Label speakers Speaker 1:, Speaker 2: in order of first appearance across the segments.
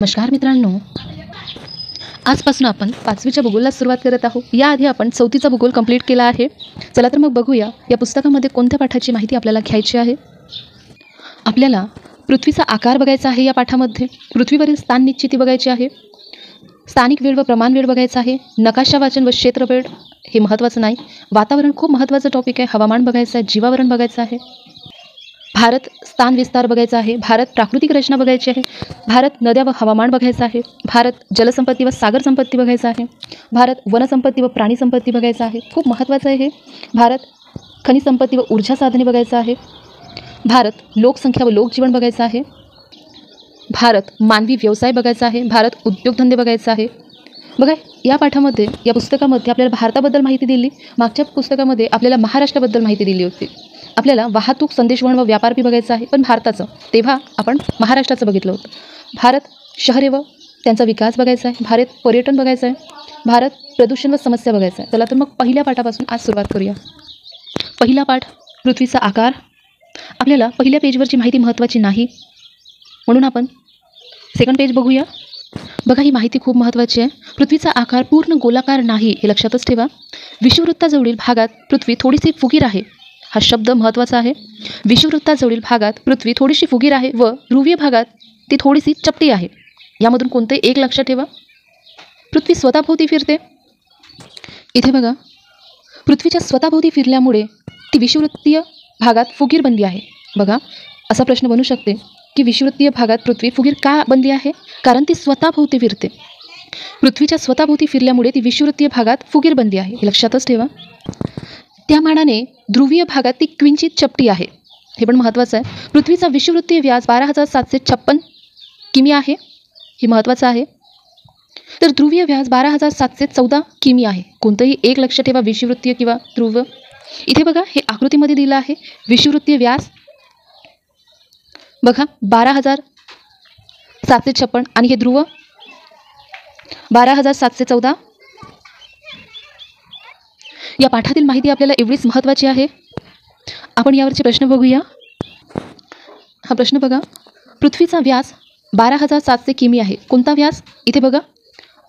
Speaker 1: नमस्कार मित्रांनो, आजपासून आपण 5वीच्या भूगोलाला सुरुवात करत आहोत। याआधी आपण 4थीचा भूगोल कंप्लीट केला आहे। चला तर मग बघूया या पुस्तकामध्ये कोणत्या पाठाची माहिती आपल्याला घ्यायची आहे। आपल्याला पृथ्वीचा आकार बघायचा आहे। या पाठामध्ये पृथ्वीवरील स्थान निश्चिती बघायची आहे, स्थानिक वेळ व प्रमाण वेळ बघायचा आहे, नकाशा वाचन व क्षेत्र वेळ हे महत्त्वाचं नाही, वातावरण खूप महत्त्वाचं टॉपिक आहे, हवामान बघायचं आहे, जीवावरण बघायचं आहे, भारत स्थान विस्तार बघायचा आहे, भारत प्राकृतिक रचना बघायची आहे, भारत नद्या व हवामान बघायचं आहे, भारत जलसंपत्ती व सागर संपत्ती बघायचं आहे, भारत वनसंपत्ती व प्राणी संपत्ती बघायचं आहे, खूप महत्त्वाचं आहे हे, भारत खनिज संपत्ती व ऊर्जा साधने बघायचं आहे, भारत लोकसंख्या व लोकजीवन बघायचं आहे, भारत मानवी व्यवसाय बघायचा आहे, भारत उद्योगधंदे बघायचा आहे। बघा या पाठामध्ये या पुस्तकामध्ये आपल्याला भारताबद्दल माहिती दिली, मागच्या पुस्तकामध्ये आपल्याला महाराष्ट्राबद्दल माहिती दिली होती। आपल्याला वाहतूक संदेशवहन व व्यापार बी बघायचं आहे, पण भारताचं तेव्हा आपण महाराष्ट्राचं बघितलं होतं। भारत शहरे व त्यांचा विकास बघायचा आहे, भारत पर्यटन बघायचं आहे, भारत प्रदूषण व समस्या बघायचं आहे। चला तर मग पहिल्या पाठापासून आज सुरुवात करूया। पहिला पाठ पृथ्वीचा आकार। आपल्याला पहिल्या पेजवरची माहिती महत्त्वाची नाही म्हणून आपण सेकंड पेज बघूया। बघा ही माहिती खूप महत्त्वाची आहे। पृथ्वीचा आकार पूर्ण गोलाकार नाही हे लक्षातच ठेवा। विषुववृत्ताजवळील भागात पृथ्वी थोडीशी फुगीर आहे, हा शब्द महत्त्वाचा आहे। विषुववृत्ताजवळील भागात पृथ्वी थोडीशी फुगीर आहे व ध्रुवीय भागात ती थोडीशी चपटी आहे। यामधून कोणते एक लक्षात ठेवा। पृथ्वी स्वतःभोवती फिरते। इथे बघा पृथ्वीच्या स्वतःभोवती फिरल्यामुळे ती विषुववृत्तीय भागात फुगीर बनली आहे। बघा असा प्रश्न बनू शकते की विषुववृत्तीय भागात पृथ्वी फुगीर का बनली आहे, कारण ती स्वतःभोवती फिरते। पृथ्वीच्या स्वतःभोवती फिरल्यामुळे ती विषुववृत्तीय भागात फुगीर बनली आहे, हे लक्षातच ठेवा। त्या मानाने ध्रुवीय भागात ती किंचित चपटी आहे, हे पण महत्त्वाचं आहे। पृथ्वीचा विषुववृत्तीय व्यास 12,756 किमी आहे, हे महत्त्वाचं आहे। तर ध्रुवीय व्यास 12,714 किमी आहे। कोणतंही एक लक्षात ठेवा, विषुववृत्तीय किंवा ध्रुव। इथे बघा हे आकृतीमध्ये दिलं आहे विषुववृत्तीय व्यास बघा 12,756 आणि हे ध्रुव 12,714। या पाठातील माहिती आपल्याला एवढीच महत्त्वाची आहे। आपण यावरचे प्रश्न बघूया। हा प्रश्न बघा, पृथ्वीचा व्यास 12,700 किमी आहे, कोणता व्यास? इथे बघा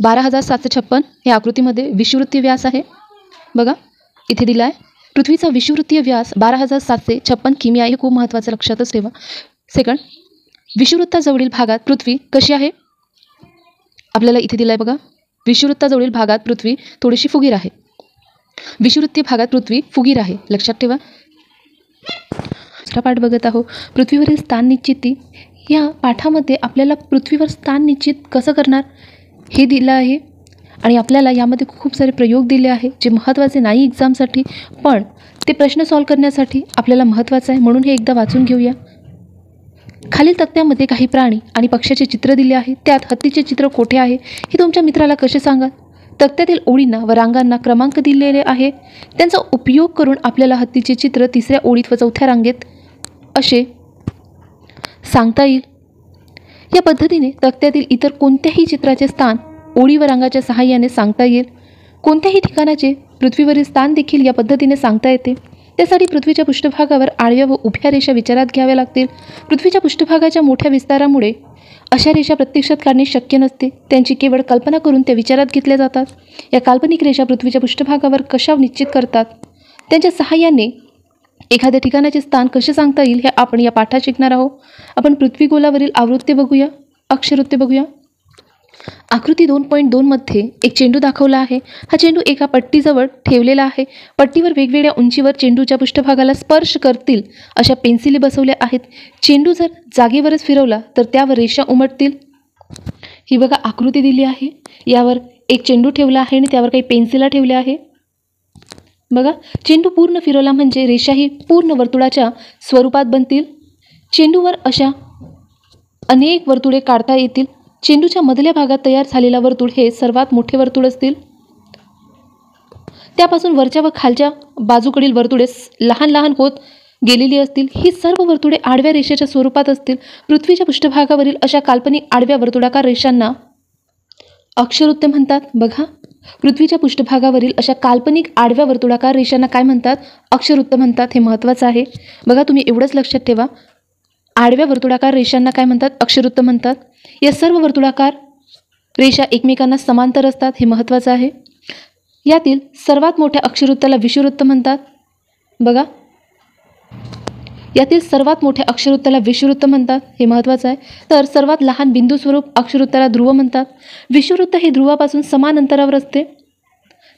Speaker 1: 12,756 हे आकृतीमध्ये विषुववृत्तीय व्यास आहे। बघा इथे दिला आहे पृथ्वीचा विषुववृत्तीय व्यास 12,756 किमी आहे, हे खूप महत्त्वाचं लक्षातच ठेवा। सेकंड, विषुववृत्ताजवळील भागात पृथ्वी कशी आहे? आपल्याला इथे दिलं आहे बघा, विषुववृत्ताजवळील भागात पृथ्वी थोडीशी फुगीर आहे। विषुववृत्तीय भागात पृथ्वी फुगीर आहे, लक्षात ठेवा। दुसरा पाठ बघत आहोत, पृथ्वीवरील स्थान निश्चिती। या पाठामध्ये आपल्याला पृथ्वीवर स्थान निश्चित कसं करणार हे दिलं आहे आणि आपल्याला यामध्ये खूप सारे प्रयोग दिले आहे जे महत्त्वाचे नाही एक्झामसाठी, पण ते प्रश्न सॉल्व करण्यासाठी आपल्याला महत्त्वाचं आहे, म्हणून हे एकदा वाचून घेऊया। खालील तक्त्यामध्ये काही प्राणी आणि पक्ष्याचे चित्र दिले आहे, त्यात हत्तीचे चित्र कोठे आहे हे तुमच्या मित्राला कसे सांगाल? तक्त्यातील ओळींना व रांगांना क्रमांक दिलेले आहे, त्यांचा उपयोग करून आपल्याला हत्तीचे चित्र 3ऱ्या ओळीत व 4थ्या रांगेत असे सांगता येईल। या पद्धतीने तक्त्यातील इतर कोणत्याही चित्राचे स्थान ओळी व रांगाच्या सहाय्याने सांगता येईल। कोणत्याही ठिकाणाचे पृथ्वीवरील स्थान देखील या पद्धतीने सांगता येते। त्यासाठी पृथ्वीच्या पृष्ठभागावर आडव्या व उभ्या रेषा विचारात घ्याव्या लागतील। पृथ्वीच्या पृष्ठभागाच्या मोठ्या विस्तारामुळे अशा रेषा प्रत्यक्षात काढणे शक्य नसते, त्यांची केवळ कल्पना करून त्या विचारात घेतल्या जातात। या काल्पनिक रेषा पृथ्वीच्या पृष्ठभागावर कशा निश्चित करतात, त्यांच्या सहाय्याने एखाद्या ठिकाणाचे स्थान कसे सांगता येईल हे आपण या पाठात शिकणार आहोत। आपण पृथ्वीगोलावरील आवृत्ती बघूया, अक्षवृत्ती बघूया। आकृती 2.2 मध्ये एक चेंडू दाखवला आहे। हा चेंडू एका पट्टीजवळ ठेवलेला आहे। पट्टीवर वेगवेगळ्या उंचीवर चेंडूच्या पृष्ठभागाला स्पर्श करतील अशा पेन्सिली बसवल्या आहेत। चेंडू जर जागेवरच फिरवला तर त्यावर रेषा उमटतील। ही बघा आकृती दिली आहे, यावर एक चेंडू ठेवला आहे आणि त्यावर काही पेन्सिला ठेवल्या आहे। बघा चेंडू पूर्ण फिरवला म्हणजे रेषाही पूर्ण वर्तुळाच्या स्वरूपात बनतील। चेंडूवर अशा अनेक वर्तुळे काढता येतील। चेंडूच्या मधल्या भागात तयार झालेला वर्तुळ हे सर्वात मोठे वर्तुळ असतील, त्यापासून वरच्या व खालच्या बाजूकडील वर्तुळे लहान लहान होत गेलेली असतील। ही सर्व वर्तुळे आडव्या रेषेच्या स्वरूपात असतील। पृथ्वीच्या पृष्ठभागावरील अशा काल्पनिक आडव्या वर्तुळाकार रेषांना अक्षवृत्त म्हणतात। बघा पृथ्वीच्या पृष्ठभागावरील अशा काल्पनिक आडव्या वर्तुळाकार रेषांना काय म्हणतात? अक्षवृत्त म्हणतात, हे महत्त्वाचं आहे। बघा तुम्ही एवढंच लक्षात ठेवा, आडव्या वर्तुळाकार रेषांना काय म्हणतात? अक्षवृत्त म्हणतात। या सर्व वर्तुळाकार रेषा एकमेकांना समांतर असतात, हे महत्त्वाचं आहे. यातील सर्वात मोठ्या अक्षरवृत्ताला विषुववृत्त म्हणतात. बघा, यातील सर्वात मोठ्या अक्षरवृत्ताला विषुववृत्त म्हणतात, हे महत्त्वाचं आहे. तर सर्वात लहान बिंदू स्वरूप अक्षरवृत्ताला ध्रुव म्हणतात. विषुववृत्त हे ध्रुवापासून समान अंतरावर असते,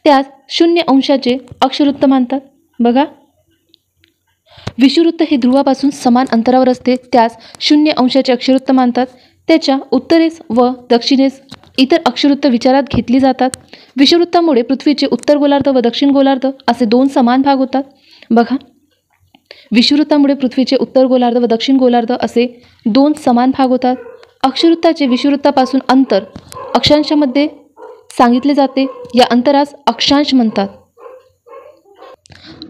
Speaker 1: त्यास 0 अंशाचे अक्षरवृत्त मानतात. बघा, विषुववृत्त हे ध्रुवापासून समान अंतरावर असते, त्यास 0 अंशाचे अक्षरवृत्त मानतात. त्याच्या उत्तरेस व दक्षिणेस इतर अक्षरवृत्त विचारात घेतली जातात. विषुववृत्तामुळे पृथ्वीचे उत्तर गोलार्ध व दक्षिण गोलार्ध असे 2 समान भाग होतात. बघा, विषुववृत्तामुळे पृथ्वीचे उत्तर गोलार्ध व दक्षिण गोलार्ध असे 2 समान भाग होतात. अक्षरवृत्ताचे विषुववृत्तापासून अंतर अक्षांशामध्ये सांगितले जाते. या अंतरास अक्षांश म्हणतात.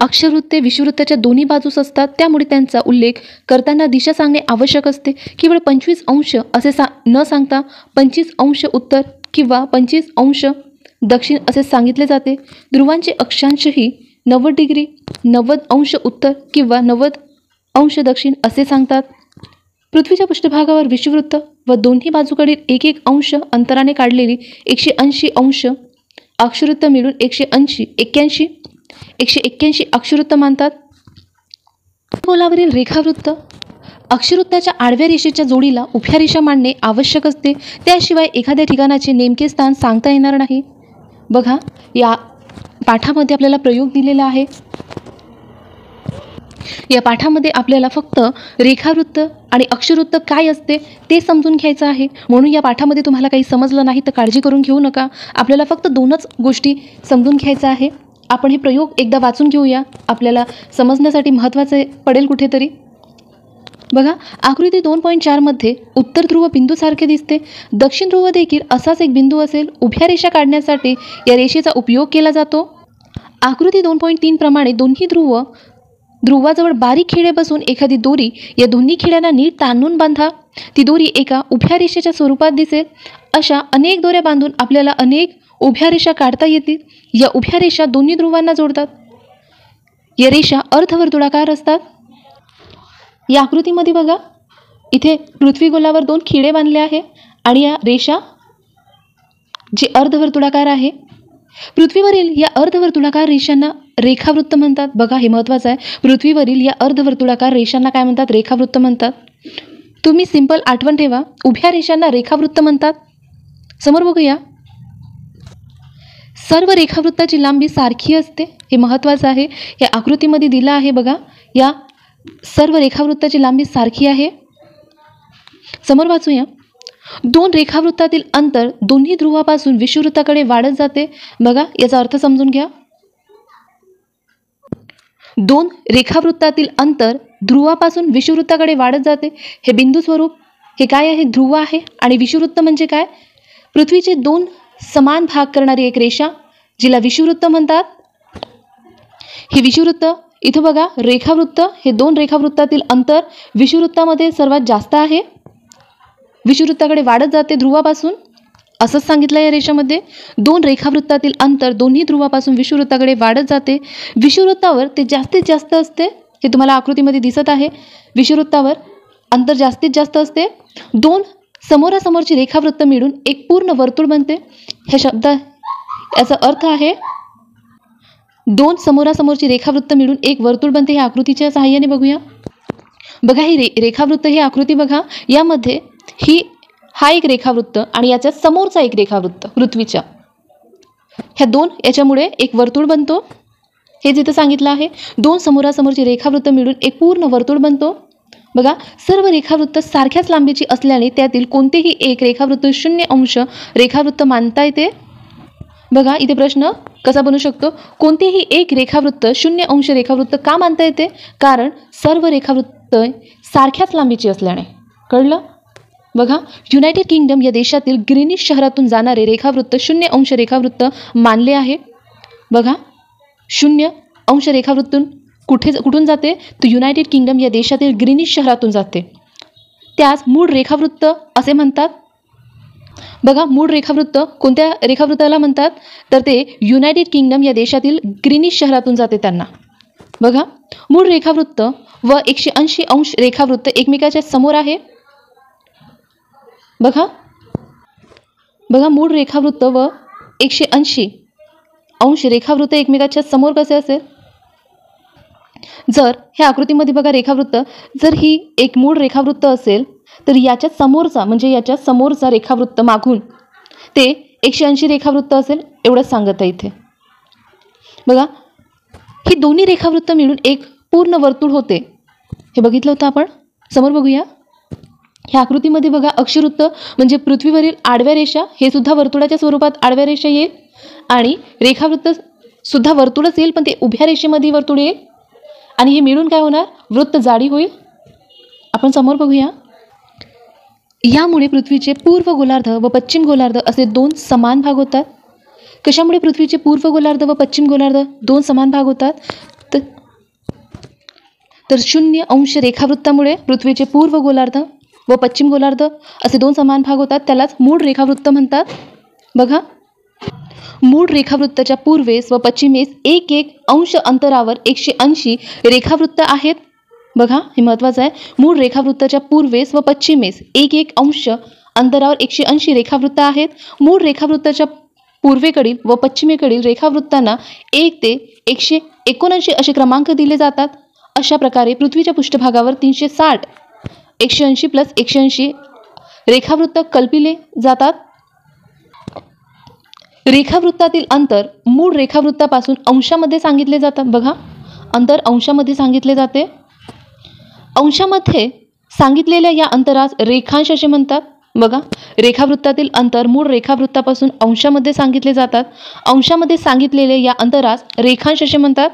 Speaker 1: अक्षरवृत्ते विषुववृत्ताच्या दोन्ही बाजूस असतात, त्यामुळे त्यांचा उल्लेख करताना दिशा सांगणे आवश्यक असते. केवळ 25 अंश असे न सांगता 25 अंश उत्तर किंवा 25 अंश दक्षिण असे सांगितले जाते. ध्रुवांचे अक्षांशही 90 डिग्री, 90 अंश उत्तर किंवा 90 अंश दक्षिण असे सांगतात. पृथ्वीच्या पृष्ठभागावर विषुववृत्त व दोन्ही बाजूकडील 1-1 अंश अंतराने काढलेली 180 अंश अक्षरवृत्त मिळून 181 अक्षरवृत्त मानतात. गोलावरील रेखावृत्त अक्षरवृत्ताच्या आडव्या रेषेच्या जोडीला उभ्या रेषा मांडणे आवश्यक असते, त्याशिवाय एखाद्या ठिकाणाचे नेमके स्थान सांगता येणार नाही. बघा, या पाठामध्ये आपल्याला प्रयोग दिलेला आहे. या पाठामध्ये आपल्याला फक्त रेखावृत्त आणि अक्षरवृत्त काय असते ते समजून घ्यायचं आहे. म्हणून या पाठामध्ये तुम्हाला काही समजलं नाही तर काळजी करून घेऊ नका. आपल्याला फक्त 2च गोष्टी समजून घ्यायचं आहे. आपण हे प्रयोग एकदा वाचून घेऊया, आपल्याला समजण्यासाठी महत्त्वाचे पडेल कुठेतरी. बघा, आकृती 2.4 मध्ये उत्तर ध्रुव बिंदूसारखे दिसते. दक्षिण ध्रुव देखील असाच एक बिंदू असेल. उभ्या रेषा काढण्यासाठी या रेषेचा उपयोग केला जातो. आकृती 2.3 प्रमाणे दोन्ही ध्रुवाजवळ बारीक खिळे बसून एखादी दोरी या दोन्ही खिळ्यांना नीट ताणून बांधा. ती दोरी एका उभ्या रेषेच्या स्वरूपात दिसेल. अशा अनेक दोऱ्या बांधून आपल्याला अनेक उभ्या रेषा काढता येतील. या उभ्या रेषा दोन्ही ध्रुवांना जोडतात. या रेषा अर्धवर्तुळाकार असतात. या आकृतीमध्ये बघा, इथे पृथ्वी गोलावर 2 खिळे बांधले आहे आणि या रेषा जे अर्धवर्तुळाकार आहे. पृथ्वीवरील या अर्धवर्तुळाकार रेषांना रेखावृत्त म्हणतात. बघा, हे महत्त्वाचं आहे. पृथ्वीवरील या अर्धवर्तुळाकार रेषांना काय म्हणतात? रेखावृत्त म्हणतात. तुम्ही सिंपल आठवण ठेवा, उभ्या रेषांना रेखावृत्त म्हणतात. समोर बघूया, सर्व रेखावृत्ताची लांबी सारखी असते, हे महत्त्वाचं आहे. या आकृतीमध्ये दिलं आहे बघा, या सर्व रेखावृत्ताची लांबी सारखी आहे. समोर वाचूया, 2 रेखावृत्तातील अंतर दोन्ही ध्रुवापासून विषुववृत्ताकडे वाढत जाते. बघा, याचा अर्थ समजून घ्या. 2 रेखावृत्तातील अंतर ध्रुवापासून विषुववृत्ताकडे वाढत जाते. हे बिंदू स्वरूप हे काय आहे? ध्रुव आहे. आणि विषुववृत्त म्हणजे काय? पृथ्वीचे 2 समान भाग करणारी एक रेषा, जिला विषुववृत्त म्हणतात. हे विषुववृत्त इथं बघा, रेखावृत्त हे 2 रेखावृत्तातील अंतर विषुववृत्तामध्ये सर्वात जास्त आहे. विषुववृत्ताकडे वाढत जाते ध्रुवापासून, असंच सांगितलं या रेषेमध्ये. 2 रेखावृत्तातील अंतर दोन्ही ध्रुवापासून विषुववृत्ताकडे वाढत जाते. विषुववृत्तावर ते जास्तीत जास्त असते. हे तुम्हाला आकृतीमध्ये दिसत आहे. विषुववृत्तावर अंतर जास्तीत जास्त असते. 2 समोरासमोरची रेखावृत्त मिळून एक पूर्ण वर्तुळ बनते. हे शब्द याचा अर्थ आहे 2 समोरासमोरची रेखावृत्त मिळून एक वर्तुळ बनते. ह्या आकृतीच्या सहाय्याने बघूया. बघा, ही रेखावृत्त ही आकृती बघा, यामध्ये हा एक रेखावृत्त आणि याच्या समोरचा एक रेखावृत्त पृथ्वीच्या, ह्या 2 याच्यामुळे एक वर्तुळ बनतो. हे जिथं सांगितलं आहे, 2 समोरासमोरची रेखावृत्त मिळून एक पूर्ण वर्तुळ बनतो. बघा, सर्व रेखावृत्त सारख्याच लांबीची असल्याने त्यातील कोणतेही एक रेखावृत्त 0 अंश रेखावृत्त मानता येते. बघा, इथे प्रश्न कसा बनू शकतो? कोणतेही एक रेखावृत्त 0 अंश रेखावृत्त का मानता येते? कारण सर्व रेखावृत्त सारख्याच लांबीची असल्याने. कळलं? बघा, युनायटेड किंगडम या देशातील ग्रीनिश शहरातून जाणारे रेखावृत्त 0 अंश रेखावृत्त मानले आहे. बघा, 0 अंश रेखावृत्तून कुठून जाते? तर युनायटेड किंगडम या देशातील ग्रीनिश शहरातून जाते. त्यास मूळ रेखावृत्त असे म्हणतात. बघा, मूळ रेखावृत्त कोणत्या रेखावृत्ताला म्हणतात? तर ते युनायटेड किंगडम या देशातील ग्रीनिश शहरातून जाते त्यांना. बघा, मूळ रेखावृत्त व 180 अंश रेखावृत्त एकमेकाच्या समोर आहे. बघा मूळ रेखावृत्त व 180 अंश रेखावृत्त एकमेकाच्या समोर कसे असेल? जर ह्या आकृतीमध्ये बघा रेखावृत्त, जर ही एक मूळ रेखावृत्त असेल तर याच्या समोरचा म्हणजे याच्या समोरचा रेखावृत्त मागून ते 180 रेखावृत्त असेल एवढंच सांगत आहे इथे. बघा ही दोन्ही रेखावृत्त मिळून एक पूर्ण वर्तुळ होते. हे बघितलं होतं आपण. समोर बघूया ह्या आकृतीमध्ये बघा अक्षवृत्त म्हणजे पृथ्वीवरील आडव्या रेषा, हे सुद्धा वर्तुळाच्या स्वरूपात आडव्या रेषा येईल आणि रेखावृत्त सुद्धा वर्तुळच येईल, पण ते उभ्या रेषेमध्ये वर्तुळ येईल आणि हे मिळून काय होणार? वृत्त जाडी होईल. आपण समोर बघूया. यामुळे पृथ्वीचे पूर्व गोलार्ध व पश्चिम गोलार्ध असे दोन समान भाग होतात. कशामुळे पृथ्वीचे पूर्व गोलार्ध व पश्चिम गोलार्ध दोन समान भाग होतात? तर 0 अंश रेखावृत्तामुळे पृथ्वीचे पूर्व गोलार्ध व पश्चिम गोलार्ध असे दोन समान भाग होतात. त्यालाच मूळ रेखावृत्त म्हणतात. बघा मूळ रेखावृत्ताच्या पूर्वेस व पश्चिमेस 1 अंश अंतरावर 180 रेखावृत्त आहेत. बघा हे महत्त्वाचं आहे. मूळ रेखावृत्ताच्या पूर्वेस व पश्चिमेस 1 अंश अंतरावर 180 रेखावृत्त आहेत. मूळ रेखावृत्ताच्या पूर्वेकडील व पश्चिमेकडील रेखावृत्तांना 1 ते 179 असे क्रमांक दिले जातात. अशा प्रकारे पृथ्वीच्या पृष्ठभागावर 360 180 + 180 रेखावृत्त कल्पिले जातात. रेखावृत्तातील अंतर मूळ रेखावृत्तापासून अंशामध्ये सांगितले जातात. बघा अंतर अंशामध्ये सांगितले जाते. अंशामध्ये सांगितलेल्या या अंतरास रेखांश असे म्हणतात. बघा रेखावृत्तातील अंतर मूळ रेखावृत्तापासून अंशामध्ये सांगितले जातात. अंशामध्ये सांगितलेले या अंतरास रेखांश असे म्हणतात.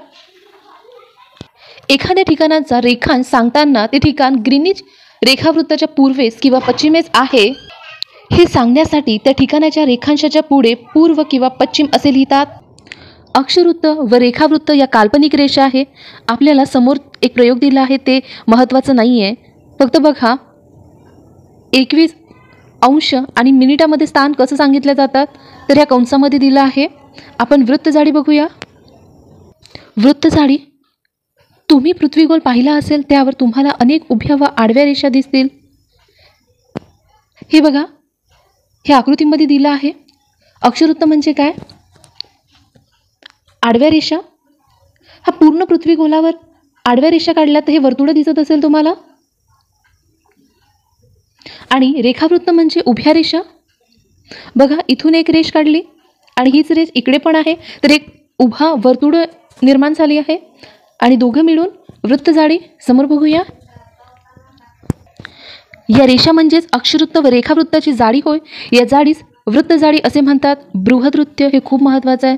Speaker 1: एखाद्या ठिकाणाचा रेखांश सांगताना ते ठिकाण ग्रीनिच रेखावृत्ताच्या पूर्वेस किंवा पश्चिमेस आहे हे सांगण्यासाठी त्या ठिकाणाच्या रेखांशाच्या पुढे पूर्व किंवा पश्चिम असे लिहितात. अक्षवृत्त व रेखावृत्त या काल्पनिक रेषा आहे. आपल्याला समोर एक प्रयोग दिला आहे, ते महत्त्वाचं नाही आहे. फक्त बघा 21 अंश आणि मिनिटामध्ये स्थान कसं सांगितलं जातात तर ह्या कंसामध्ये दिलं आहे. आपण वृत्त जाडी बघूया. वृत्त जाडी तुम्ही पृथ्वीगोल पाहिला असेल त्यावर तुम्हाला अनेक उभ्या व आडव्या रेषा दिसतील. हे बघा हे आकृतीमध्ये दिलं आहे. अक्षवृत्त म्हणजे काय? आडव्या रेषा. हा पूर्ण पृथ्वीगोलावर आडव्या रेषा काढल्या तर हे वर्तुळ दिसत असेल तुम्हाला. आणि रेखावृत्त म्हणजे उभ्या रेषा. बघा इथून एक रेष काढली आणि हीच रेष इकडे पण आहे तर एक उभा वर्तुळ निर्माण झाली आहे आणि दोघं मिळून वृत्त जाडी. समोर बघूया. या रेषा म्हणजेच अक्षवृत्त व रेखावृत्ताची जाडी होय. या जाडीस वृत्त जाडी असे म्हणतात. बृहद्वृत्त हे खूप महत्त्वाचं आहे,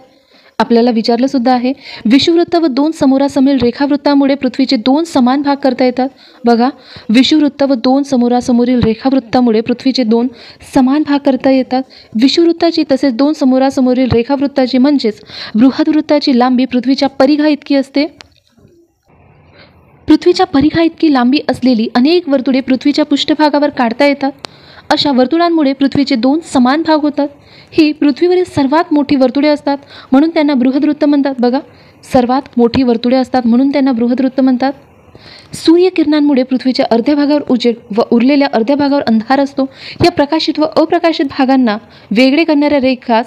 Speaker 1: आपल्याला विचारलं सुद्धा आहे. विषुवृत्त व 2 समोरासमोरील रेखावृत्तामुळे पृथ्वीचे 2 समान भाग करता येतात. बघा विषुवृत्त व 2 समोरासमोरील रेखावृत्तामुळे पृथ्वीचे 2 समान भाग करता येतात. विषुवृत्ताची तसेच 2 समोरासमोरील रेखावृत्ताची म्हणजेच बृहद्वृत्ताची लांबी पृथ्वीच्या परिघा इतकी असते. पृथ्वीच्या परिघा इतकी लांबी असलेली अनेक वर्तुळे पृथ्वीच्या पृष्ठभागावर काढता येतात. अशा वर्तुळांमुळे पृथ्वीचे 2 समान भाग होतात. ही पृथ्वीवरील सर्वात मोठी वर्तुळे असतात म्हणून त्यांना बृहद्वृत्त म्हणतात. बघा सर्वात मोठी वर्तुळे असतात म्हणून त्यांना बृहद्वृत्त म्हणतात. सूर्यकिरणांमुळे पृथ्वीच्या अर्ध्या भागावर उजेड व उरलेल्या अर्ध्या भागावर अंधार असतो. या प्रकाशित व अप्रकाशित भागांना वेगळे करणाऱ्या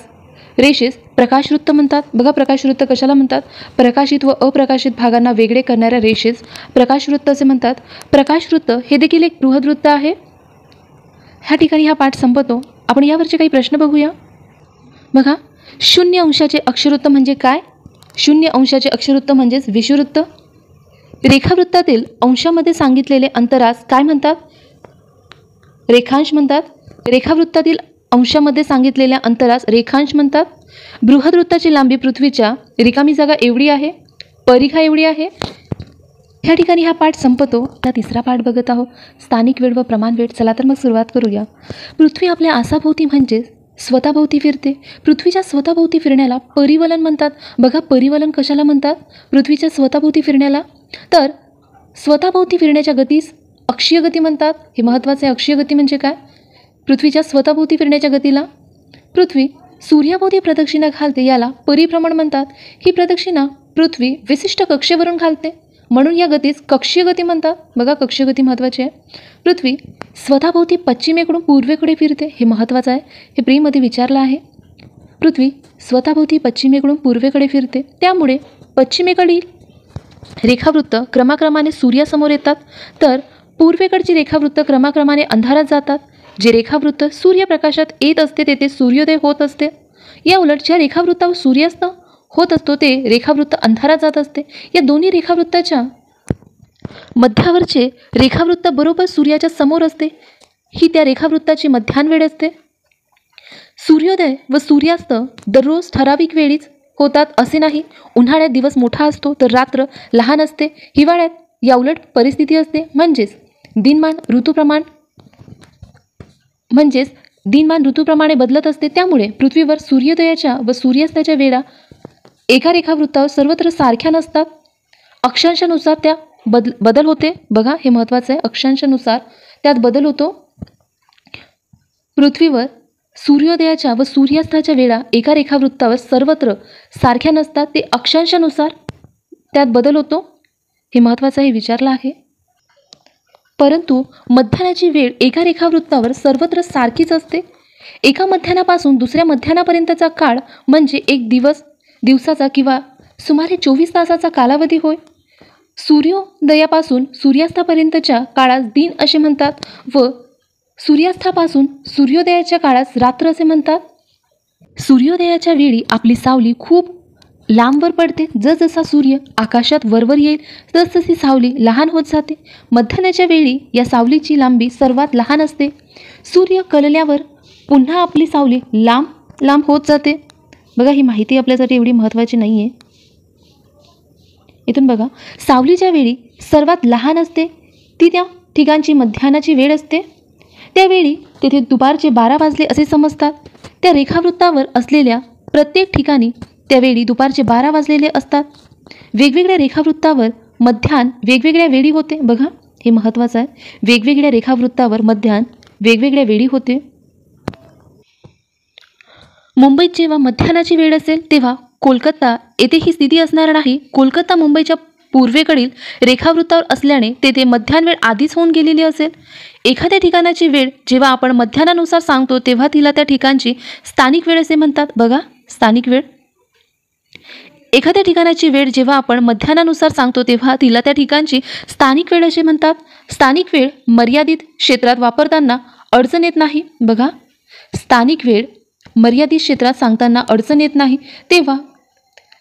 Speaker 1: रेषेस प्रकाशवृत्त म्हणतात. बघा प्रकाशवृत्त कशाला म्हणतात? प्रकाशित व अप्रकाशित भागांना वेगळे करणाऱ्या रेषेस प्रकाशवृत्त असे म्हणतात. प्रकाशवृत्त हे देखील एक बृहद्वृत्त आहे. ह्या ठिकाणी हा पाठ संपतो. आपण यावरचे काही प्रश्न बघूया. बघा 0 अंशाचे अक्षवृत्त म्हणजे काय? 0 अंशाचे अक्षवृत्त म्हणजेच विषुवृत्त. रेखावृत्तातील अंशामध्ये सांगितलेले अंतरास काय म्हणतात? रेखांश म्हणतात. रेखावृत्तातील अंशामध्ये सांगितलेल्या अंतरास रेखांश म्हणतात. बृहद्वृत्ताची लांबी पृथ्वीच्या रिकामी जागा एवढी आहे, परिघा एवढी आहे. ह्या ठिकाणी हा पाठ संपतो. आता तिसरा पाठ बघत आहोत, स्थानिक वेळ व प्रमाण वेळ. चला तर मग सुरुवात करूया. पृथ्वी आपल्या आसाभोवती म्हणजेच स्वतःभोवती फिरते. पृथ्वीच्या स्वतःभोवती फिरण्याला परिवलन म्हणतात. बघा परिवलन कशाला म्हणतात? पृथ्वीच्या स्वतःभोवती फिरण्याला. तर स्वतःभोवती फिरण्याच्या गतीस अक्षीय गती म्हणतात. हे महत्त्वाचे आहे. अक्षीय गती म्हणजे काय? पृथ्वीच्या स्वतःभोवती फिरण्याच्या गतीला पृथ्वी सूर्याभोवती प्रदक्षिणा घालते, याला परिभ्रमण म्हणतात. ही प्रदक्षिणा पृथ्वी विशिष्ट कक्षेवरून घालते म्हणून या गतीस कक्षीय गती म्हणतात. बघा, कक्षीय गती महत्त्वाची आहे. पृथ्वी स्वतःभोवती पश्चिमेकडून पूर्वेकडे फिरते, हे महत्त्वाचं आहे. हे प्रीमध्ये विचारलं आहे. पृथ्वी स्वतःभोवती पश्चिमेकडून पूर्वेकडे फिरते, त्यामुळे पश्चिमेकडील रेखावृत्त क्रमाक्रमाने सूर्यासमोर येतात, तर पूर्वेकडची रेखावृत्त क्रमाक्रमाने अंधारात जातात. जे रेखावृत्त सूर्यप्रकाशात येत असते तेथे सूर्योदय होत असते. या उलट ज्या रेखावृत्तावर सूर्यास्त होत असतो ते रेखावृत्त अंधारात जात असते. या दोन्ही रेखावृत्ताच्या मध्यावरचे रेखावृत्त बरोबर सूर्याच्या समोर असते. ही त्या रेखावृत्ताची मध्यान्ह वेळ असते. सूर्योदय व सूर्यास्त दररोज ठराविक वेळीच होतात असे नाही. उन्हाळ्यात दिवस मोठा असतो तर रात्र लहान असते. हिवाळ्यात या उलट परिस्थिती असते. म्हणजेच दिनमान ऋतूप्रमाणे बदलत असते. त्यामुळे पृथ्वीवर सूर्योदयाच्या व सूर्यास्ताच्या वेळा एका रेखावृत्तावर सर्वत्र सारख्या नसतात. अक्षांशानुसार त्या बदल होते. बघा, हे महत्त्वाचं आहे. अक्षांशानुसार त्यात बदल होतो. पृथ्वीवर सूर्योदयाच्या व सूर्यास्ताच्या वेळा एका रेखावृत्तावर सर्वत्र सारख्या नसतात. ते अक्षांशानुसार त्यात बदल होतो. हे महत्त्वाचं आहे, विचारलं आहे. परंतु मध्यान्हाची वेळ एका रेखावृत्तावर सर्वत्र सारखीच असते. एका मध्यान्हापासून दुसऱ्या मध्यान्हापर्यंतचा काळ म्हणजे एक दिवसाचा किंवा सुमारे 24 तासाचा कालावधी होय. सूर्योदयापासून सूर्यास्तापर्यंतच्या काळास दिन असे म्हणतात व सूर्यास्तापासून सूर्योदयाच्या काळास रात्र असे म्हणतात. सूर्योदयाच्या वेळी आपली सावली खूप लांबवर पडते. जसजसा सूर्य आकाशात वरवर येईल तसतशी सावली लहान होत जाते. मध्यान्हाच्या वेळी या सावलीची लांबी सर्वात लहान असते. सूर्य कलल्यावर पुन्हा आपली सावली लांब लांब होत जाते. बघा, ही माहिती आपल्यासाठी एवढी महत्त्वाची नाही आहे. इथून बघा, सावलीच्या वेळी सर्वात लहान असते ती त्या ठिकाणची मध्यान्हाची वेळ असते. त्यावेळी तेथे दुपारचे 12 वाजले असे समजतात. त्या रेखावृत्तावर असलेल्या प्रत्येक ठिकाणी त्यावेळी दुपारचे 12 वाजलेले असतात. वेगवेगळ्या रेखावृत्तावर मध्यान्ह वेगवेगळ्या वेळी होते. बघा, हे महत्त्वाचं आहे. वेगवेगळ्या रेखावृत्तावर मध्यान्ह वेगवेगळ्या वेळी होते. मुंबईत जेव्हा मध्यान्हाची वेळ असेल तेव्हा कोलकाता येथे ही स्थिती असणार नाही. कोलकाता मुंबईच्या पूर्वेकडील रेखावृत्तावर असल्याने तेथे मध्यान्ह वेळ आधीच होऊन गेलेली असेल. एखाद्या ठिकाणाची वेळ जेव्हा आपण मध्यान्हानुसार सांगतो तेव्हा तिला त्या ठिकाणची स्थानिक वेळ असे म्हणतात. बघा, स्थानिक वेळ. एखाद्या ठिकाणाची वेळ जेव्हा आपण मध्यान्हानुसार सांगतो तेव्हा तिला त्या ठिकाणची स्थानिक वेळ असे म्हणतात. स्थानिक वेळ मर्यादित क्षेत्रात वापरताना अडचण येत नाही. बघा, स्थानिक वेळ मर्यादित क्षेत्रात सांगताना अडचण येत नाही.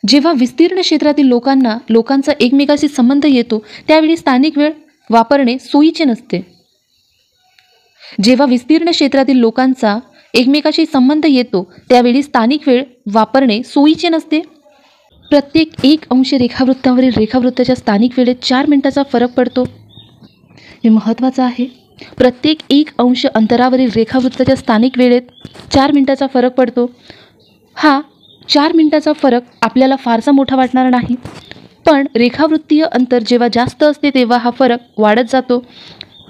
Speaker 1: जेव्हा विस्तीर्ण क्षेत्रातील लोकांचा एकमेकाशी संबंध येतो त्यावेळी स्थानिक वेळ वापरणे सोयीचे नसते. जेव्हा विस्तीर्ण क्षेत्रातील लोकांचा एकमेकाशी संबंध येतो त्यावेळी स्थानिक वेळ वापरणे सोयीचे नसते. प्रत्येक 1 अंश रेखावृत्तावरील रेखावृत्ताच्या स्थानिक वेळेत 4 मिनिटाचा फरक पडतो. हे महत्त्वाचं आहे. प्रत्येक 1 अंश अंतरावरील रेखावृत्ताच्या स्थानिक वेळेत 4 मिनिटाचा फरक पडतो. हा 4 मिनिटाचा फरक आपल्याला फारसा मोठा वाटणार नाही, पण रेखावृत्तीय अंतर जेव्हा जास्त असते तेव्हा हा फरक वाढत जातो.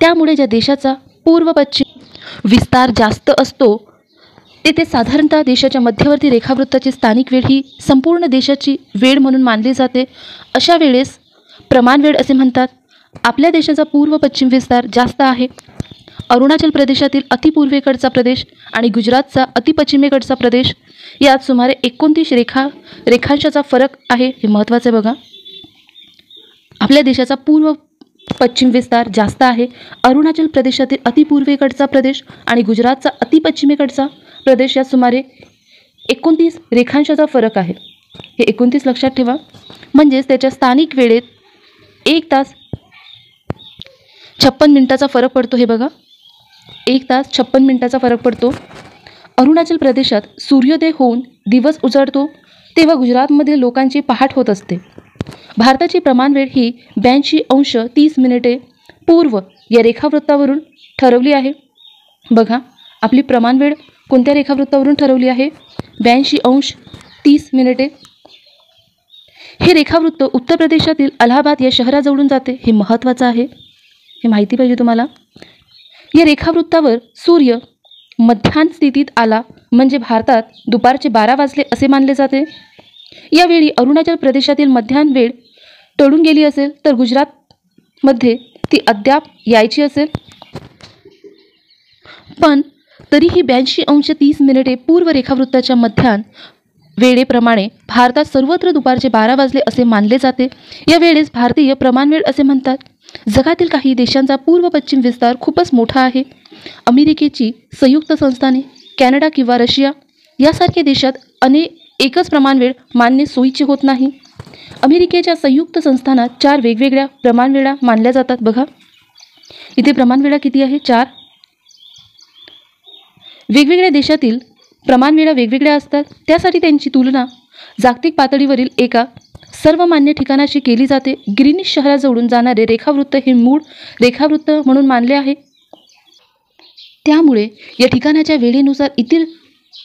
Speaker 1: त्यामुळे ज्या देशाचा पूर्व पश्चिम विस्तार जास्त असतो तेथे साधारणतः देशाच्या मध्यवर्ती रेखावृत्ताची स्थानिक वेळ ही संपूर्ण देशाची वेळ म्हणून मानली जाते. अशा वेळेस प्रमाण वेळ असे म्हणतात. आपल्या देशाचा पूर्व पश्चिम विस्तार जास्त आहे. अरुणाचल प्रदेशातील अतिपूर्वेकडचा प्रदेश आणि गुजरातचा अतिपश्चिमेकडचा प्रदेश यात सुमारे 29 रेखांशाचा फरक आहे. हे महत्त्वाचे आहे. बघा, आपल्या देशाचा पूर्व पश्चिम विस्तार जास्त आहे. अरुणाचल प्रदेशातील अतिपूर्वेकडचा प्रदेश आणि गुजरातचा अतिपश्चिमेकडचा प्रदेश यात सुमारे 29 रेखांशाचा फरक आहे. हे 29 लक्षात ठेवा. म्हणजेच त्याच्या स्थानिक वेळेत 1 तास 56 मिनिटाचा फरक पडतो. हे बघा, 1 तास 56 मिनिटाचा फरक पडतो. अरुणाचल प्रदेशात सूर्योदय होऊन दिवस उजाडतो तेव्हा गुजरातमध्ये लोकांची पहाट होत असते. भारताची प्रमाणवेळ ही 82°30' पूर्व या रेखावृत्तावरून ठरवली आहे. बघा, आपली प्रमाणवेळ कोणत्या रेखावृत्तावरून ठरवली आहे? 82°30'. हे रेखावृत्त उत्तर प्रदेशातील अलाहाबाद या शहराजवळून जाते. हे महत्त्वाचं आहे, हे माहिती पाहिजे तुम्हाला. या रेखावृत्तावर सूर्य मध्यान्ह स्थितीत आला म्हणजे भारतात दुपारचे 12 वाजले असे मानले जाते. यावेळी अरुणाचल प्रदेशातील मध्यान्ह वेळ टळून गेली असेल तर गुजरातमध्ये ती अद्याप यायची असेल. पण तरीही 82°30 पूर्व रेखावृत्ताच्या मध्यान वेळेप्रमाणे भारतात सर्वत्र दुपारचे 12 वाजले असे मानले जाते. या वेळेस भारतीय प्रमाणवेळ असे म्हणतात. जगातील काही देशांचा पूर्व पश्चिम विस्तार खूपच मोठा आहे. अमेरिकेची संयुक्त संस्थाने, कॅनडा किंवा रशिया यासारख्या देशात एकच प्रमाणवेळ मानणे सोयीचे होत नाही. अमेरिकेच्या संयुक्त संस्थानात 4 वेगवेगळ्या प्रमाणवेळा मानल्या जातात. बघा इथे प्रमाणवेळा किती आहे? 4. वेगवेगळ्या देशातील प्रमाणवेळा वेगवेगळ्या असतात. त्यासाठी त्यांची तुलना जागतिक पातळीवरील एका सर्वमान्य ठिकाणाशी केली जाते. ग्रीनिच शहराजवळून जाणारे रेखावृत्त हे मूळ रेखावृत्त म्हणून मानले आहे. त्यामुळे या ठिकाणाच्या वेळेनुसार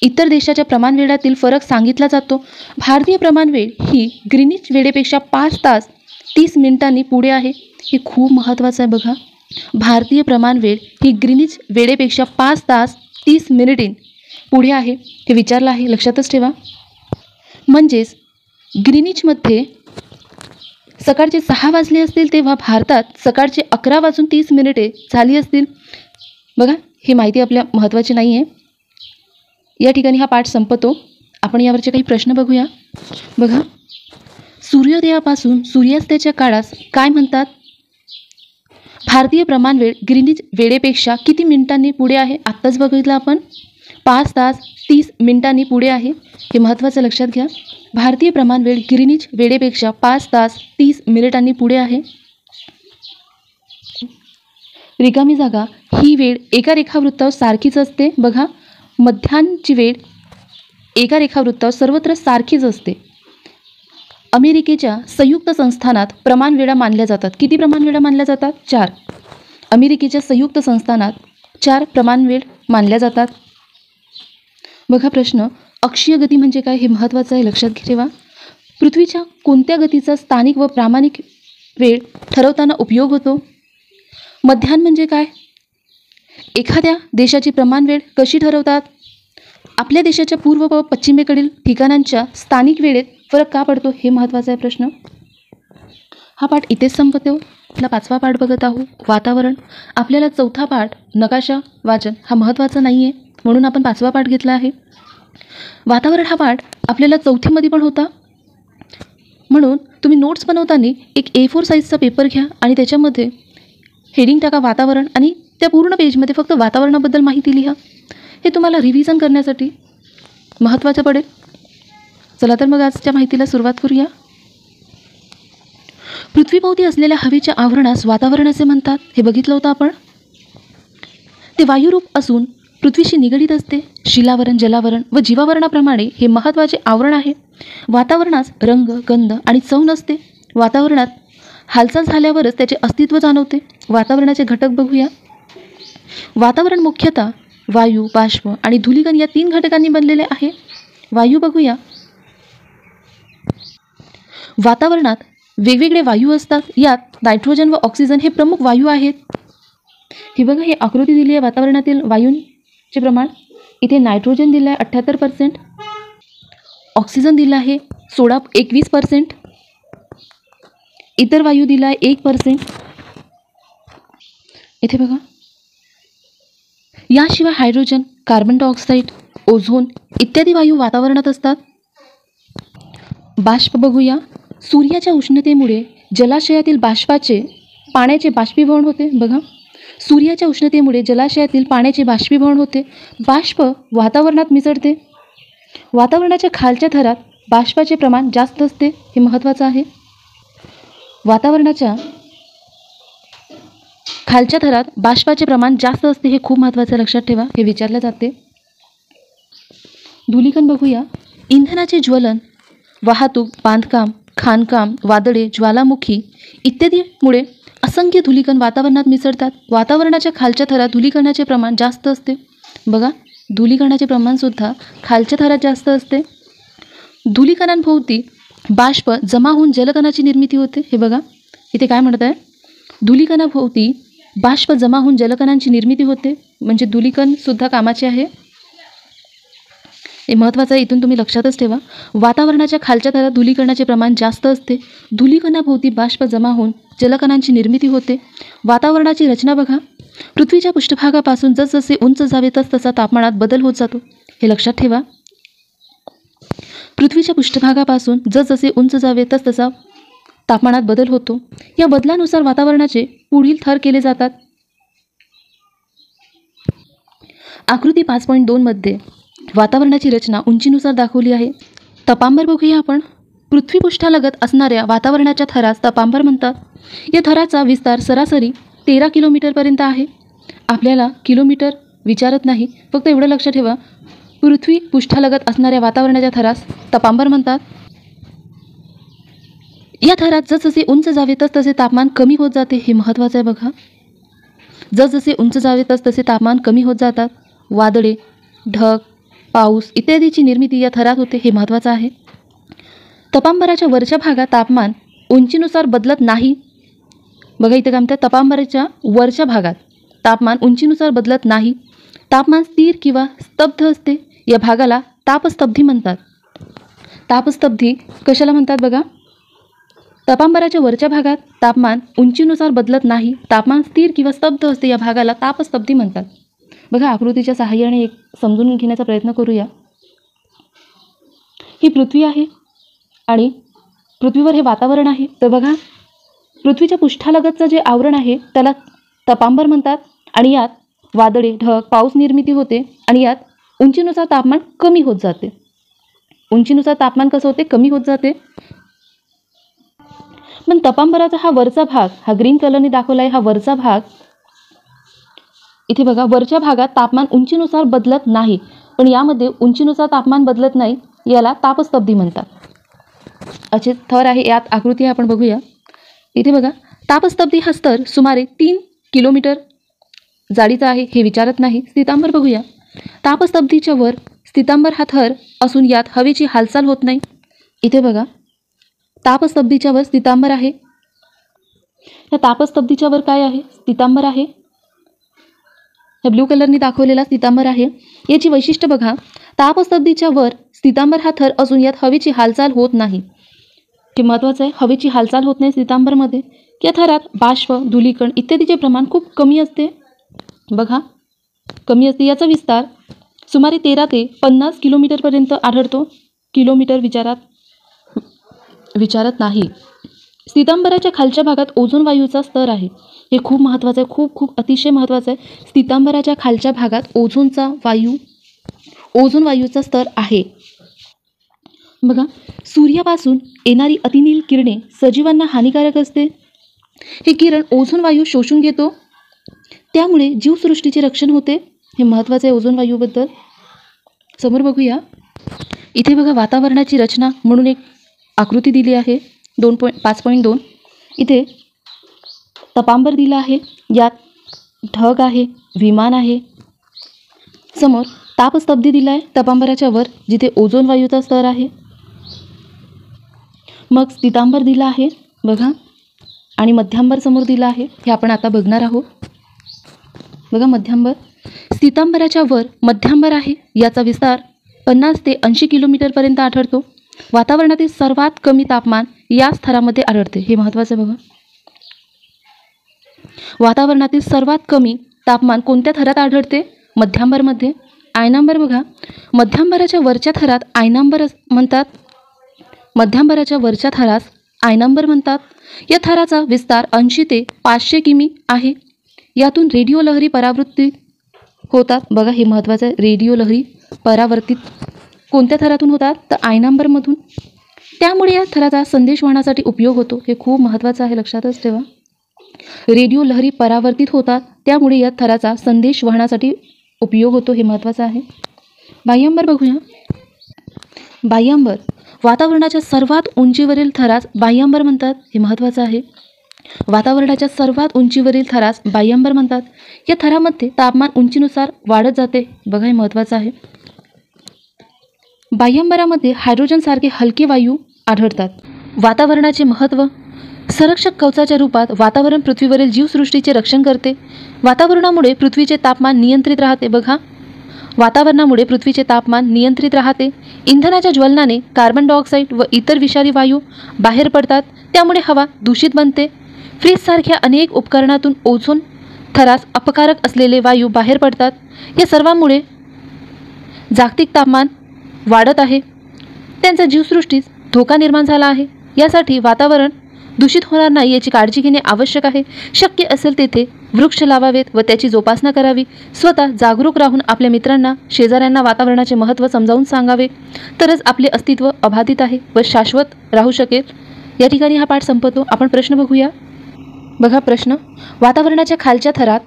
Speaker 1: इतर देशाच्या प्रमाणवेळातील फरक सांगितला जातो. भारतीय प्रमाणवेळ ही ग्रीनिच वेळेपेक्षा 5 तास 30 मिनिटांनी पुढे आहे. हे खूप महत्त्वाचं आहे. बघा भारतीय प्रमाणवेळ ही ग्रीनिच वेळेपेक्षा 5 तास 30 मिनिटे पुढे आहे. हे विचारलं आहे, लक्षातच ठेवा. म्हणजेच ग्रीनिचमध्ये सकाळचे 6 वाजले असतील तेव्हा भारतात सकाळचे 11:30 झाली असतील. बघा ही माहिती आपल्या महत्त्वाची नाही आहे. या ठिकाणी हा पाठ संपतो. आपण यावरचे काही प्रश्न बघूया. बघा सूर्योदयापासून सूर्यास्ताच्या काळास काय म्हणतात? भारतीय प्रमाणवेळ ग्रीनिच वेळेपेक्षा किती मिनिटांनी पुढे आहे? आत्ताच बघितलं आपण 5 तास 30 मिनिटांनी पुढे आहे. हे महत्त्वाचं लक्षात घ्या. भारतीय प्रमाणवेळ ग्रीनिच वेळेपेक्षा 5 तास 30 मिनिटांनी पुढे आहे. रिकामी जागा ही वेळ एका रेखावृत्तावर सारखीच असते. बघा मध्यान्हची वेळ एका रेखावृत्तावर सर्वत्र सारखीच असते. अमेरिकेच्या संयुक्त संस्थानात प्रमाणवेळा मानल्या जातात. किती प्रमाणवेळा मानल्या जातात? 4. अमेरिकेच्या संयुक्त संस्थानात 4 प्रमाणवेळ मानल्या जातात. बघा प्रश्न अक्षीय गती म्हणजे काय? हे महत्त्वाचं आहे, लक्षात ठेवा. पृथ्वीच्या कोणत्या गतीचा स्थानिक व प्रामाणिक वेळ ठरवताना उपयोग होतो? मध्यान्ह म्हणजे काय? एखाद्या देशाची प्रमाणवेळ कशी ठरवतात? आपल्या देशाच्या पूर्व व पश्चिमेकडील ठिकाणांच्या स्थानिक वेळेत फरक का पडतो? हे महत्त्वाचा आहे प्रश्न. हा पाठ इथेच संपतो. आपला 5वा पाठ बघत आहोत, वातावरण. आपल्याला 4था पाठ नकाशा वाचन हा महत्त्वाचा नाही आहे म्हणून आपण 5वा पाठ घेतला आहे. वातावरण हा पाठ आपल्याला 4थीमध्ये पण होता. म्हणून तुम्ही नोट्स बनवताना एक A4 साईजचा पेपर घ्या आणि त्याच्यामध्ये हेडिंग टाका वातावरण आणि त्या पूर्ण पेजमध्ये फक्त वातावरणाबद्दल माहिती लिहा. हे तुम्हाला रिव्हिजन करण्यासाठी महत्त्वाचं पडेल. चला तर मग आजच्या माहितीला सुरुवात करूया. पृथ्वीभोवती असलेल्या हवेच्या आवरणास वातावरण असे म्हणतात. हे बघितलं होतं आपण. ते वायुरूप असून पृथ्वीशी निगडीत असते. शिलावरण, जलावरण व जीवावरणाप्रमाणे हे महत्त्वाचे आवरण आहे. वातावरणास रंग, गंध आणि चव नसते. वातावरणात हालचाल झाल्यावरच त्याचे अस्तित्व जाणवते. वातावरणाचे घटक बघूया. वातावरण मुख्यतः वायू, बाष्प आणि धूलिकण या 3 घटकांनी बनलेले आहे. वायू बघूया. वातावरणात वेगवेगळे वायू असतात. यात नायट्रोजन व ऑक्सिजन हे प्रमुख वायू आहेत. हे बघा ही आकृती दिली आहे वातावरणातील वायूंचे प्रमाण. इथे नायट्रोजन दिलं आहे 78%, ऑक्सिजन दिला आहे 21%, इतर वायू दिला आहे 1%. इथे बघा. याशिवाय हायड्रोजन, कार्बन डायऑक्साईड, ओझोन इत्यादी वायू वातावरणात असतात. बाष्प बघूया. सूर्याच्या उष्णतेमुळे जलाशयातील पाण्याचे बाष्पीभवन होते. बघा सूर्याच्या उष्णतेमुळे जलाशयातील पाण्याचे बाष्पीभवन होते. बाष्प वातावरणात मिसळते. वातावरणाच्या खालच्या थरात बाष्पाचे प्रमाण जास्त असते. हे महत्त्वाचं आहे. वातावरणाच्या खालच्या थरात बाष्पाचे प्रमाण जास्त असते. हे खूप महत्त्वाचं लक्षात ठेवा. हे विचारले जाते. धूलिकण बघूया. इंधनाचे ज्वलन, वाहतूक, बांधकाम, खाणकाम, वादळे, ज्वालामुखी इत्यादीमुळे असंख्य धूलिकण वातावरणात मिसळतात. वातावरणाच्या खालच्या थरात धूलिकणाचे प्रमाण जास्त असते. बघा धूलिकणाचे प्रमाणसुद्धा खालच्या थरात जास्त असते. धूलिकणांभोवती बाष्प जमा होऊन जलकणाची निर्मिती होते. हे बघा इथे काय म्हणत आहे? धूलिकणाभोवती बाष्प जमा होऊन जलकणांची निर्मिती होते. म्हणजे धूलिकणसुद्धा कामाचे आहे. हे महत्त्वाचं आहे, इथून तुम्ही लक्षातच ठेवा. वातावरणाच्या खालच्या थरात धूलीकणाचे प्रमाण जास्त असते. धूलीकणाभोवती बाष्प जमा होऊन जलकणांची निर्मिती होते. वातावरणाची रचना बघा. पृथ्वीच्या पृष्ठभागापासून जसजसे उंच जावे तसतसा तापमानात बदल होत जातो. हे लक्षात ठेवा. पृथ्वीच्या पृष्ठभागापासून जसजसे उंच जावे तसतसा तापमानात बदल होतो. या बदलानुसार वातावरणाचे पुढील थर केले जातात. आकृती 5.2 मध्ये वातावरणाची रचना उंचीनुसार दाखवली आहे. तपांबर बघूया आपण. पृथ्वीपृष्ठालगत असणाऱ्या वातावरणाच्या थरास तपांबर म्हणतात. या थराचा विस्तार सरासरी 13 किलोमीटरपर्यंत आहे. आपल्याला किलोमीटर विचारत नाही, फक्त एवढं लक्षात ठेवा, पृथ्वी पृष्ठालगत असणाऱ्या वातावरणाच्या थरास तपांबर म्हणतात. या थरात जसजसे उंच जावे तसतसे तापमान कमी होत जाते. हे महत्त्वाचं आहे बघा. जसजसे उंच जावे तसतसे तापमान कमी होत जातात. वादळे, ढग, पाऊस इत्यादीची निर्मिती या थरात होते. हे महत्त्वाचं आहे. तपांबराच्या वरच्या भागात तापमान उंचीनुसार बदलत नाही. बघा इथे काय म्हणतात, तपांबराच्या वरच्या भागात तापमान उंचीनुसार बदलत नाही. तापमान स्थिर किंवा स्तब्ध असते. या भागाला तापस्तब्धी म्हणतात. तापस्तब्धी कशाला म्हणतात बघा. तपांबराच्या वरच्या भागात तापमान उंचीनुसार बदलत नाही. तापमान स्थिर किंवा स्तब्ध असते. या भागाला तापस्तब्धी म्हणतात. बघा आकृतीच्या सहाय्याने एक समजून घेण्याचा प्रयत्न करूया. ही पृथ्वी आहे आणि पृथ्वीवर हे वातावरण आहे. तर बघा पृथ्वीच्या पृष्ठालगतचं जे आवरण आहे त्याला तपांबर म्हणतात आणि यात वादळे, ढग, पाऊस निर्मिती होते आणि यात उंचीनुसार तापमान कमी होत जाते. उंचीनुसार तापमान कसं होते, कमी होत जाते. पण तपांबराचा हा वरचा भाग, हा ग्रीन कलरने दाखवला आहे, हा वरचा भाग, इथे बघा वरच्या भागात तापमान उंचीनुसार बदलत नाही. पण यामध्ये उंचीनुसार तापमान बदलत नाही. याला तापस्तब्धी म्हणतात. असे थर आहे. यात आकृती आपण बघूया. इथे बघा तापस्तब्धी हा स्तर सुमारे 3 किलोमीटर जाडीचा आहे. हे विचारत नाही. स्थितांबर बघूया. तापस्तब्धीच्या वर स्थितांबर हा थर असून यात हवेची हालचाल होत नाही. इथे बघा तापस्तब्धीच्या वर स्थितांबर आहे. या तापस्तब्धीच्या वर काय आहे, स्थितांबर आहे. या ब्ल्यू कलरने दाखवलेला स्थितांबर आहे. याची वैशिष्ट्य बघा. तापस्तब्धीच्या वर स्थितांबर हा थर असून यात हवेची हालचाल होत नाही. हे महत्त्वाचं आहे. हवेची हालचाल होत नाही स्थितांबरमध्ये. या थरात बाष्प, धूलीकण इत्यादीचे प्रमाण खूप कमी असते. बघा कमी असते. याचा विस्तार सुमारे 13 ते 50 किलोमीटरपर्यंत आढळतो. किलोमीटर विचारत नाही. स्थितांबराच्या खालच्या भागात ओझोन वायूचा स्तर आहे. हे खूप महत्त्वाचं आहे. खूप अतिशय महत्त्वाचं आहे. स्थितांबराच्या खालच्या भागात ओझोन वायूचा स्तर आहे. बघा सूर्यापासून येणारी अतिनील किरणे सजीवांना हानिकारक असते. हे किरण ओझोन वायू शोषून घेतो. त्यामुळे जीवसृष्टीचे रक्षण होते. हे महत्त्वाचे आहे ओझोन वायूबद्दल. समोर बघूया. इथे बघा वातावरणाची रचना म्हणून एक आकृती दिली आहे 5.2. इथे तपांबर दिला आहे. यात ढग आहे, विमान आहे. समोर तापस्तब्धी दिला आहे तपांबराच्या वर, जिथे ओझोन वायूचा स्तर आहे. मग स्थितांबर दिला आहे बघा आणि मध्यांबर समोर दिला आहे. हे आपण आता बघणार आहोत. बघा मध्यांबर. स्थितांबराच्या वर मध्यांबर आहे. याचा विस्तार 50 ते 80 किलोमीटरपर्यंत आढळतो. वातावरणातील सर्वात कमी तापमान या स्तरामध्ये आढळते. हे महत्त्वाचं बघा. वातावरणातील सर्वात कमी तापमान कोणत्या थरात आढळते, मध्यांबरमध्ये. आयनांबर बघा. मध्यांबराच्या वरच्या थरात आयनांबर म्हणतात. मध्यांबराच्या वरच्या थरास आयनांबर म्हणतात. या थराचा विस्तार 80 ते 500 किमी आहे. यातून रेडिओ लहरी परावर्तित होतात. बघा हे महत्त्वाचं आहे. रेडिओ लहरी परावर्तित कोणत्या थरातून होतात, तर आयनांबरमधून. त्यामुळे या थराचा संदेश वहनासाठी उपयोग होतो. हे खूप महत्त्वाचं आहे, लक्षातच ठेवा. रेडिओ लहरी परावर्तित होतात, त्यामुळे या थराचा संदेश वहनासाठी उपयोग होतो. हे महत्त्वाचं आहे. बाह्यांबर बघूया. बाह्यांबर वातावरणाच्या सर्वात उंचीवरील थरास बाह्यांबर म्हणतात. हे महत्त्वाचं आहे. वातावरणाच्या सर्वात उंचीवरील थरास बाह्यांबर म्हणतात. या थरामध्ये तापमान उंचीनुसार वाढत जाते. बघा हे महत्त्वाचं आहे. बाह्यांबरामध्ये हायड्रोजनसारखे हलके वायू आढळतात. वातावरणाचे महत्त्व. संरक्षक कवचाच्या रूपात वातावरण पृथ्वीवरील जीवसृष्टीचे रक्षण करते. वातावरणामुळे पृथ्वीचे तापमान नियंत्रित राहते. बघा वातावरणामुळे पृथ्वीचे तापमान नियंत्रित राहते. इंधनाच्या ज्वलनाने कार्बन डायऑक्साईड व इतर विषारी वायू बाहेर पडतात, त्यामुळे हवा दूषित बनते. फ्रीजसारख्या अनेक उपकरणातून ओझोन थरास अपकारक असलेले वायू बाहेर पडतात. या सर्वांमुळे जागतिक तापमान वाढत आहे. त्यांचा जीवसृष्टीस धोका निर्माण झाला आहे. यासाठी वातावरण दूषित होणार नाही याची काळजी घेणे आवश्यक आहे. शक्य असेल तेथे वृक्ष लावावेत व त्याची जोपासना करावी. स्वतः जागरूक राहून आपल्या मित्रांना, शेजाऱ्यांना वातावरणाचे महत्त्व समजावून सांगावे, तरच आपले अस्तित्व अबाधित आहे व शाश्वत राहू शकेल. या ठिकाणी हा पाठ संपतो. आपण प्रश्न बघूया. बघा प्रश्न, वातावरणाच्या खालच्या थरात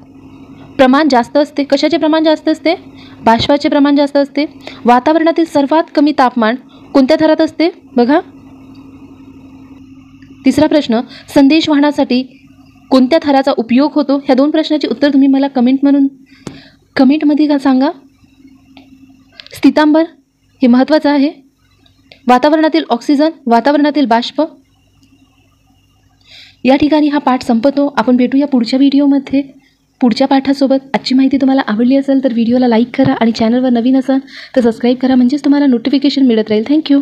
Speaker 1: प्रमाण जास्त असते. कशाचे प्रमाण जास्त असते? बाष्पाचे प्रमाण जास्त असते. वातावरणातील सर्वात कमी तापमान कोणत्या थरात असते? बघा. तिसरा प्रश्न, संदेश वाहनासाठी कोणत्या थराचा उपयोग होतो? ह्या दोन प्रश्नाचे उत्तर तुम्ही मला कमेंटमध्ये सांगा. स्थितांबर हे महत्त्वाचं आहे. वातावरणातील ऑक्सिजन, वातावरणातील बाष्प. या ठिकाणी हा पाठ संपतो. आपण भेटूया पुढच्या व्हिडिओमध्ये पुढच्या पाठासोबत. आजची माहिती तुम्हाला आवडली असेल तर व्हिडिओला लाईक करा आणि चॅनलवर नवीन असाल तर सबस्क्राईब करा, म्हणजेच तुम्हाला नोटिफिकेशन मिळत राहील. थँक्यू.